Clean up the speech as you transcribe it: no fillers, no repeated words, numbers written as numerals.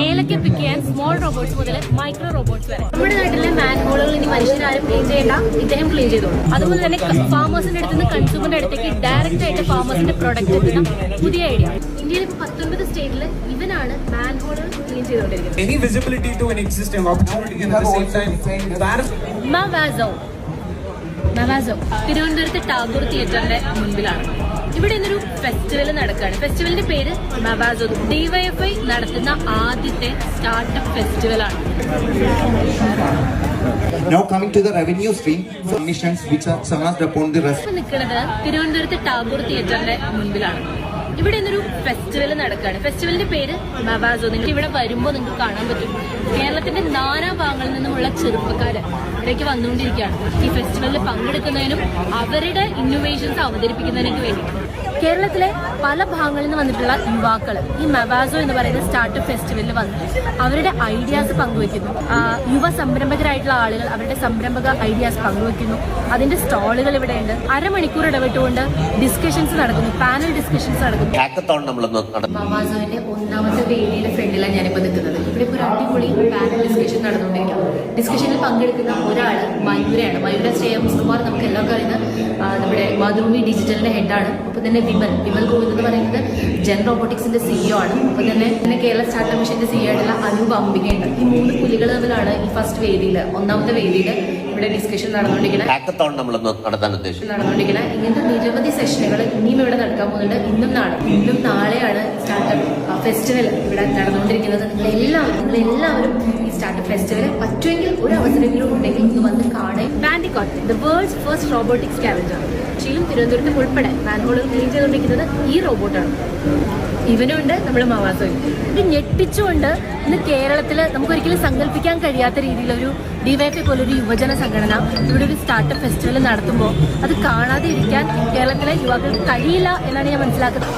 ഏലക്ക പിക്ക് ചെയ്യാൻ small robots മുതൽ മൈക്രോ റോബോട്ട്സ് വരെ. നമ്മുടെ നാട്ടിലെ മാൻഹോളുകൾ ഇനി മനുഷ്യരാരും ക്ലീൻ ചെയ്യേണ്ട, ഇദ്ദേഹം ക്ലീൻ ചെയ്തോളൂ. അതുപോലെ തന്നെ ഫാമേഴ്സിന്റെ അടുത്ത് നിന്ന് കൺസ്യൂമറിന്റെ അടുത്തേക്ക് ഡയറക്റ്റ് ആയിട്ട് ഫാമേഴ്സിന്റെ പ്രൊഡക്റ്റ് എത്തുന്ന പുതിയ ഐഡിയ. ഇന്ത്യയിൽ ഇപ്പോൾ 19 സ്റ്റേറ്റിൽ ഇവനാണ് മാൻഹോളുകൾ ക്ലീൻ ചെയ്തുകൊണ്ടിരിക്കുന്നത്. മവാസോ തിരുവനന്തപുരത്ത് ടാഗോർ തിയേറ്ററിന്റെ മുൻപിലാണ്. ഇവിടെ ഇന്നൊരു ഫെസ്റ്റിവൽ നടക്കുകയാണ്. ഫെസ്റ്റിവലിന്റെ പേര് മവാസോ. DYFI നടത്തുന്ന ആദ്യത്തെ startup ഫെസ്റ്റിവലാണ്. Now coming to the revenue stream, missions which are summarized upon the rest. നിൽക്കുന്നത് തിരുവനന്തപുരത്ത് ടാഗോർ തിയേറ്ററിന്റെ മുൻപിലാണ്. ഇവിടെ ഇന്നൊരു ഫെസ്റ്റിവൽ നടക്കുകയാണ്. ഫെസ്റ്റിവലിന്റെ പേര് മവാസോ. നിങ്ങൾ ഇവിടെ വരുമ്പോൾ നിങ്ങൾക്ക് കാണാൻ പറ്റും കേരളത്തിന്റെ നാനാ ഭാഗങ്ങളിൽ നിന്നുമുള്ള ചെറുപ്പക്കാര് ഇവിടേക്ക് വന്നുകൊണ്ടിരിക്കുകയാണ് ഈ ഫെസ്റ്റിവലിൽ പങ്കെടുക്കുന്നതിനും അവരുടെ ഇന്നോവേഷൻസ് അവതരിപ്പിക്കുന്നതിനൊക്കെ വേണ്ടി. കേരളത്തിലെ പല ഭാഗങ്ങളിൽ നിന്ന് വന്നിട്ടുള്ള യുവാക്കൾ ഈ മവാസോ എന്ന് പറയുന്ന സ്റ്റാർട്ടപ്പ് ഫെസ്റ്റിവലിൽ വന്നിട്ട് അവരുടെ ഐഡിയാസ് പങ്കുവെക്കുന്നു. യുവ സംരംഭകരായിട്ടുള്ള ആളുകൾ അവരുടെ സംരംഭക ഐഡിയാസ് പങ്കുവെക്കുന്നു. അതിന്റെ സ്റ്റാളുകൾ ഇവിടെയുണ്ട്. അരമണിക്കൂർ ഇടവിട്ടുകൊണ്ട് ഡിസ്കഷൻസ് നടക്കുന്നു, പാനൽ ഡിസ്കഷൻസ് നടക്കുന്നു. മവാസോന്റെ 1ാമത്തെ വേദിയുടെ ഫ്രണ്ടിലാണ് ഞാനിപ്പോൾ നിൽക്കുന്നത്. ഇവിടെ ഇപ്പോൾ ഒരു അടിപൊളി പാനൽ ഡിസ്കഷൻ നടന്നുകൊണ്ടിരിക്കുകയാണ്. ഡിസ്കഷനിൽ പങ്കെടുക്കുന്ന ഒരാള് മയൂരയാണ്. മയൂര ശ്രേയംകുമാർ നമുക്ക് എല്ലാവർക്കും അറിയുന്ന നമ്മുടെ മാതൃഭൂമി ഡിജിറ്റലിന്റെ ഹെഡാണ്. ഒപ്പം തന്നെ വിമൽ ഗോവിന്ദ് എന്ന് പറയുന്നത് ജെൻ റോബോട്ടിക്സിന്റെ CEO ആണ്. ഒപ്പം തന്നെ കേരള സ്റ്റാർട്ടപ്പ് മിഷന്റെ CEO ആയിട്ടുള്ള അനൂപ് അംബികയുണ്ട്. ഈ 3 പുലികൾ തമ്മിലാണ് ഈ ഫസ്റ്റ് വേദിയിൽ 1ാമത്തെ വേദിയിൽ ഇവിടെ ഡിസ്കഷൻ നടന്നുകൊണ്ടിരിക്കുന്നത്. ഇങ്ങനത്തെ നിരവധി സെഷനുകൾ ഇനിയും ഇവിടെ നടക്കാൻ പോകുന്നുണ്ട്. ഇന്നും നാളെയാണ് സ്റ്റാർട്ടപ്പ് ഫെസ്റ്റിവൽ ഇവിടെ നടന്നുകൊണ്ടിരിക്കുന്നത്. നിങ്ങളെല്ലാവരും ഈ സ്റ്റാർട്ടപ്പ് ഫെസ്റ്റിവൽ പറ്റുമെങ്കിൽ ഒരു അവസരങ്ങളും ഉണ്ടെങ്കിൽ ഒന്ന് വന്ന് കാണാൻ. Bandicoot the world's first robotic scavenger. കൊച്ചിയിലും തിരുവനന്തപുരത്തും ഉൾപ്പെടെ മാൻഹോളുകൾ ക്ലീൻ ചെയ്തുകൊണ്ടിരിക്കുന്നത് ഈ റോബോട്ടാണ്. ഇവനുണ്ട് നമ്മുടെ മവാസോയും. ഇത് ഞെട്ടിച്ചുകൊണ്ട് ഇന്ന് കേരളത്തിൽ നമുക്കൊരിക്കലും സങ്കല്പിക്കാൻ കഴിയാത്ത രീതിയിലൊരു DYFI പോലൊരു യുവജന സംഘടന ഇവിടെ ഒരു സ്റ്റാർട്ടപ്പ് ഫെസ്റ്റിവൽ നടത്തുമ്പോൾ അത് കാണാതെ ഇരിക്കാൻ കേരളത്തിലെ യുവാക്കൾക്ക് കഴിയില്ല എന്നാണ് ഞാൻ മനസ്സിലാക്കുന്നത്.